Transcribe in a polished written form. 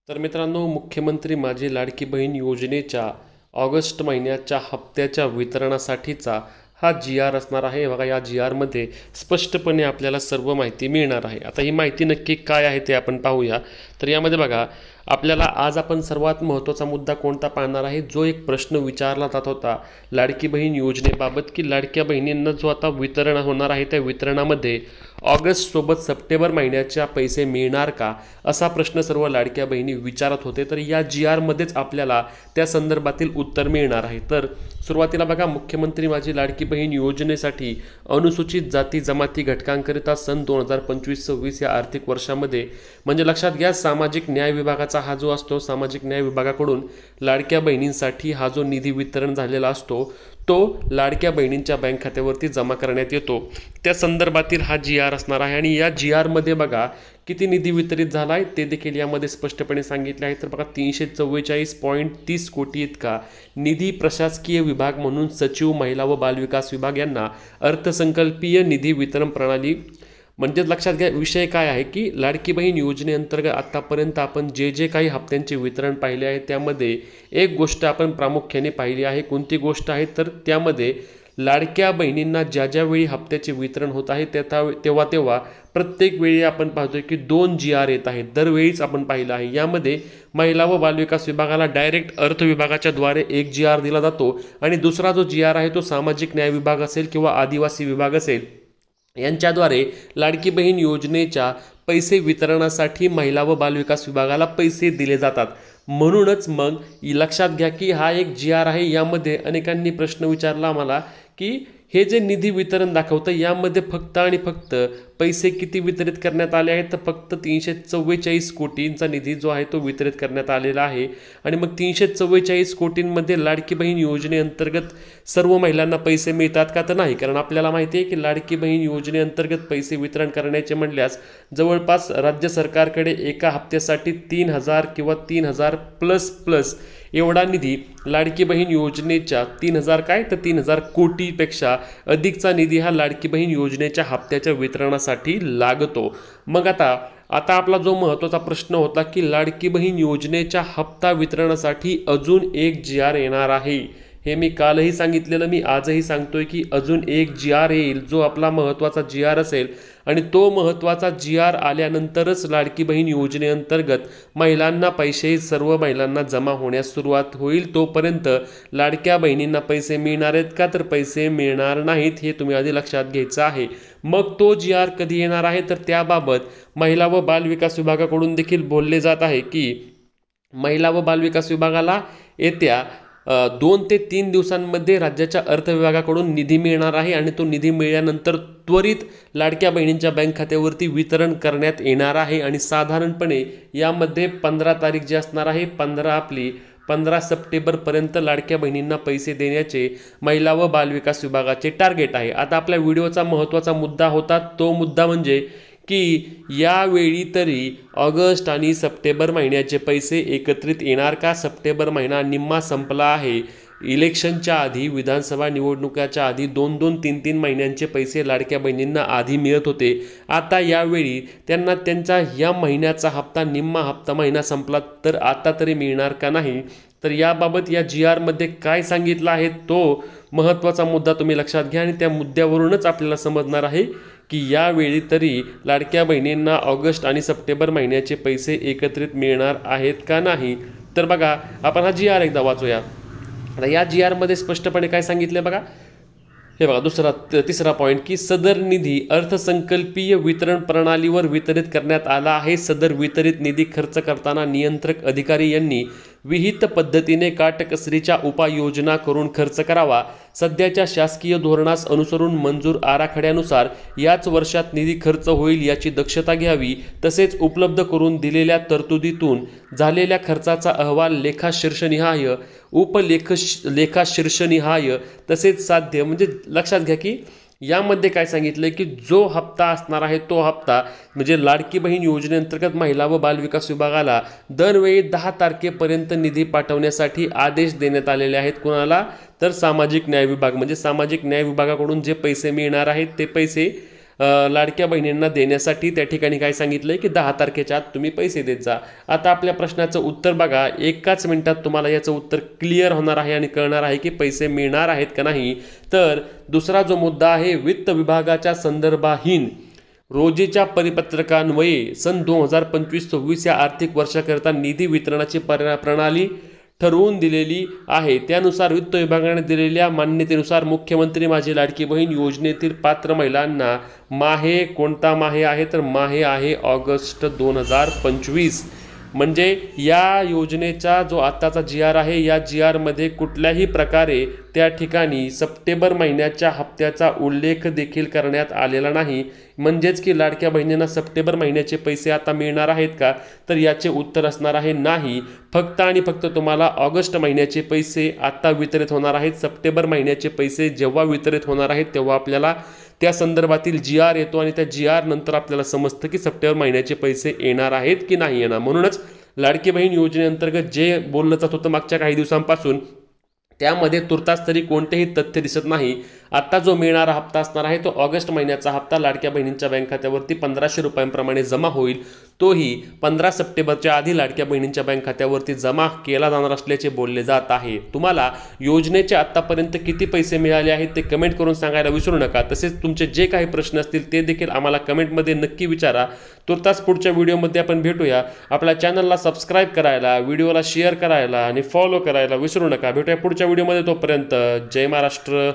तर मित्रांनो, मुख्यमंत्री माझी लाडकी बहीण योजनेच्या ऑगस्ट महिन्याच्या हप्त्याच्या वितरणासाठीचा हा जी-आर असणार आहे. बघा, या जी-आरमध्ये स्पष्टपणे आपल्याला सर्व माहिती मिळणार आहे. आता ही माहिती नक्की काय आहे ते आपण पाहूया. तर यामध्ये बघा, आपल्याला आज आपण सर्वात महत्त्वाचा मुद्दा कोणता पाहणार आहे, जो एक प्रश्न विचारला जात होता लाडकी बहीण योजनेबाबत, की लाडक्या बहिणींना जो आता वितरण होणार आहे त्या वितरणामध्ये ऑगस्ट सोबत सप्टेंबर महिन्याच्या पैसे मिळणार का, असा प्रश्न सर्व लाडक्या बहिणी विचारत होते. तर या जी-आरमध्येच आपल्याला त्या संदर्भातील उत्तर मिळणार आहे. तर सुरुवातीला बघा, मुख्यमंत्री माझी लाडकी बहीण योजनेसाठी अनुसूचित जाती जमाती घटकांकरिता सन 2025-26 या आर्थिक वर्षामध्ये, म्हणजे लक्षात घ्या, सामाजिक न्याय विभागाचा हा जो असतो, सामाजिक न्याय विभागाकडून लाडक्या बहिणींसाठी हा जो निधी वितरण झालेला असतो तो लाडक्या बहिणींच्या बँक खात्यावरती जमा करण्यात येतो. त्या संदर्भातील हा जी-आर असणार आहे. आणि या जी-आरमध्ये बघा किती निधी वितरित झाला आहे ते देखील यामध्ये स्पष्टपणे सांगितले आहे. तर बघा, 344.30 कोटी इतका निधी प्रशासकीय विभाग म्हणून सचिव, महिला व बालविकास विभाग यांना अर्थसंकल्पीय निधी वितरण प्रणाली, म्हणजे लक्षात घ्या विषय काय आहे, की लाडकी बहीण योजनेअंतर्गत आतापर्यंत आपण जे काही हप्त्यांचे वितरण पाहिले आहे त्यामध्ये एक गोष्ट आपण प्रामुख्याने पाहिली आहे. कोणती गोष्ट आहे, तर त्यामध्ये लाडक्या बहिणींना ज्या ज्या वेळी हप्त्याचे वितरण होत आहे तेव्हा तेव्हा प्रत्येक वेळी आपण पाहतोय की 2 जी-आर येत आहेत. दरवेळीच आपण पाहिलं आहे. यामध्ये महिला व बालविकास विभागाला डायरेक्ट अर्थ विभागाच्या द्वारे एक जी-आर दिला जातो आणि दुसरा जो जी-आर आहे तो सामाजिक न्याय विभाग असेल किंवा आदिवासी विभाग असेल यांच्याद्वारे लाडकी बहीण योजनेच्या पैसे वितरणासाठी महिला व बालविकास विभागाला पैसे दिले जातात. म्हणूनच मग लक्षात घ्या की हा एक जी-आर आहे. यामध्ये अनेकांनी प्रश्न विचारला मला की हे जे निधी वितरण दाखवतं यामध्ये फक्त आणि फक्त पैसे किती वितरित करण्यात आले आहेत, तर फक्त 344 कोटींचा निधी जो आहे तो वितरित करण्यात आलेला आहे. आणि मग 344 कोटींमध्ये लाडकी बहीण योजनेअंतर्गत सर्व महिलांना पैसे मिळतात का, तर नाही. कारण आपल्याला माहिती आहे की लाडकी बहीण योजनेअंतर्गत पैसे वितरण करण्याचे म्हणल्यास जवळपास राज्य सरकारकडे एका हप्त्यासाठी 3,000 किंवा 3,000 प्लस एवढा निधी लाडकी बहीण योजनेच्या 3,000 काय, तर 3,000 कोटीपेक्षा अधिकचा निधी हा लाडकी बहीण योजनेच्या हप्त्याच्या वितरणासाठी लागतो. मग आता आपला जो महत्त्वाचा प्रश्न होता की लाडकी बहीण योजनेच्या हप्ता वितरणासाठी अजून एक जी-आर येणार आहे. हे मी कालही सांगितलेलं, मी आजही सांगतोय की अजून एक जी-आर येईल जो आपला महत्त्वाचा जी-आर असेल. आणि तो महत्त्वाचा जी-आर आल्यानंतरच लाडकी बहीण योजनेअंतर्गत महिलांना पैसे सर्व महिलांना जमा होण्यास सुरुवात होईल. तोपर्यंत लाडक्या बहिणींना पैसे मिळणार आहेत का, तर पैसे मिळणार नाहीत. हे तुम्ही आधी लक्षात घ्यायचं आहे. मग तो जी-आर कधी येणार आहे, तर त्याबाबत महिला व बालविकास विभागाकडून देखील बोलले जात आहे की महिला व बालविकास विभागाला येत्या 2 ते 3 दिवसांमध्ये राज्याच्या अर्थ विभागाकडून निधी मिळणार आहे. आणि तो निधी मिळाल्यानंतर त्वरित लाडक्या बहिणींच्या बँक खात्यावरती वितरण करण्यात येणार आहे. आणि साधारणपणे यामध्ये 15 तारीख जी असणार आहे, 15 सप्टेंबरपर्यंत लाडक्या बहिणींना पैसे देण्याचे महिला व बालविकास विभागाचे टार्गेट आहे. आता आपल्या व्हिडिओचा महत्त्वाचा मुद्दा होता तो मुद्दा म्हणजे की यावेळी तरी ऑगस्ट आणि सप्टेंबर महिन्याचे पैसे एकत्रित येणार का. सप्टेंबर महिना निम्मा संपला आहे. इलेक्शनच्या आधी, विधानसभा निवडणुकाच्या आधी 2-2, 3-3 महिन्यांचे पैसे लाडक्या बहिणींना आधी मिळत होते. आता यावेळी त्यांना त्यांचा या महिन्याचा हप्ता, निम्मा हप्ता महिना संपला तर आता तरी मिळणार का नाही. तर याबाबत या जी-आरमध्ये काय सांगितलं आहे तो महत्त्वाचा मुद्दा तुम्ही लक्षात घ्या. आणि त्या मुद्द्यावरूनच आपल्याला समजणार आहे की यावेळी तरी लाडक्या बहिणींना ऑगस्ट आणि सप्टेंबर महिन्याचे पैसे एकत्रित मिळणार आहेत का नाही. तर बघा, आपण हा जी-आर एकदा वाचूया. आता या जी-आरमध्ये स्पष्टपणे काय सांगितलं बघा. हे बघा, तिसरा पॉईंट की सदर निधी अर्थसंकल्पीय वितरण प्रणालीवर वितरित करण्यात आला आहे. सदर वितरित निधी खर्च करताना नियंत्रक अधिकारी यांनी विहित पद्धतीने काटकसरीच्या उपाययोजना करून खर्च करावा. सध्याच्या शासकीय धोरणास अनुसरून मंजूर आराखड्यानुसार याच वर्षात निधी खर्च होईल याची दक्षता घ्यावी. तसेच उपलब्ध करून दिलेल्या तरतुदीतून झालेल्या खर्चाचा अहवाल लेखाशीर्षनिहाय, लेखाशीर्षनिहाय तसेच साध्य, म्हणजे लक्षात घ्या की यामध्ये काय सांगितलं की जो हप्ता असणार आहे तो हप्ता म्हणजे लाडकी बहीण योजनेअंतर्गत महिला व बालविकास विभागाला दरवेळी 10 तारखेपर्यंत निधी पाठवण्यासाठी आदेश देण्यात आलेले आहेत. कोणाला, तर सामाजिक न्याय विभाग, म्हणजे सामाजिक न्याय विभागाकडून जे पैसे मिळणार आहेत ते पैसे लाडक्या बहिणींना देण्यासाठी त्या ठिकाणी काय सांगितलं आहे की 10 तारखेच्या आत तुम्ही पैसे देत जा. आता आपल्या प्रश्नाचं उत्तर बघा, एकाच मिनिटात तुम्हाला याचं उत्तर क्लिअर होणार आहे आणि कळणार आहे की पैसे मिळणार आहेत का नाही. तर दुसरा जो मुद्दा आहे, वित्त विभागाच्या संदर्भाहीन रोजीच्या परिपत्रकान्वये सन 2025-26 या आर्थिक वर्षाकरिता निधी वितरणाची प्रणाली ठरवून दिलेली आहे. त्यानुसार वित्त विभागाने दिलेल्या मान्यतेनुसार मुख्यमंत्री माझी लाडकी बहीण योजनेतील पात्र महिलांना माहे, कोणता माहे आहे तर माहे आहे ऑगस्ट 2025. म्हणजे या योजनेचा जो आत्ताचा GR आहे, या GRमध्ये कुठल्याही प्रकारे त्या ठिकाणी सप्टेंबर महिन्याच्या हप्त्याचा उल्लेख देखील करण्यात आलेला नाही. म्हणजेच की लाडक्या बहिणींना सप्टेंबर महिन्याचे पैसे आता मिळणार आहेत का, तर याचे उत्तर असणार आहे नाही. फक्त आणि फक्त तुम्हाला ऑगस्ट महिन्याचे पैसे आता वितरित होणार आहेत. सप्टेंबर महिन्याचे पैसे जेव्हा वितरित होणार आहेत तेव्हा आपल्याला त्या संदर्भातील GR येतो आणि त्या GR नंतर आपल्याला समजतं की सप्टेंबर महिन्याचे पैसे येणार आहेत की नाही येणार. म्हणूनच लाडकी बहीण योजनेअंतर्गत जे बोललं जात होतं मागच्या काही दिवसांपासून, त्यामध्ये तुर्तास तरी कोणतेही तथ्य दिसत नाही. आत्ता जो मिळणारा हप्ता असणार आहे तो ऑगस्ट महिन्याचा हप्ता लाडक्या बहिणींच्या बँक खात्यावरती 1500 रुपयांप्रमाणे जमा होईल. तोही 15 सप्टेंबरच्या आधी लाडक्या बहिणींच्या बँक खात्यावरती जमा केला जाणार असल्याचे बोलले जात आहे. तुम्हाला योजनेचे आत्तापर्यंत किती पैसे मिळाले आहेत ते कमेंट करून सांगायला विसरू नका. तसेच तुमचे जे काही प्रश्न असतील ते देखील आम्हाला कमेंटमध्ये नक्की विचारा. तुर्तास पुढच्या व्हिडिओमध्ये आपण भेटूया. आपल्या चॅनलला सबस्क्राईब करायला, व्हिडिओला शेअर करायला आणि फॉलो करायला विसरू नका. भेटूया पुढच्या व्हिडिओमध्ये. तोपर्यंत जय महाराष्ट्र.